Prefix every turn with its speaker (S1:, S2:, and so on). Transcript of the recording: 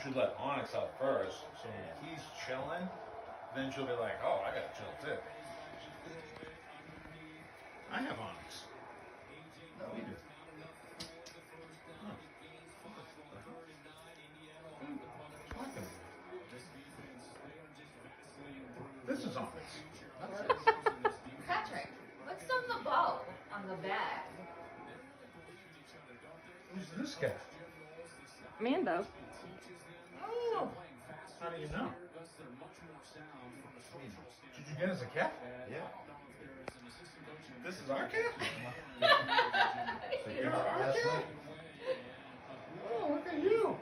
S1: should let Onyx out first, so when he's chilling, then she'll be like, oh, I gotta chill too. I have Onyx.
S2: No, we do.
S1: This is Onyx.
S3: Patrick, what's on the bow on the bag?
S1: Who's this guy?
S4: Mando.
S1: Oh, how do you know? Did you get us a cat?
S2: Yeah.
S1: This is our cat?
S2: So you're not last night?
S1: Oh, look at you.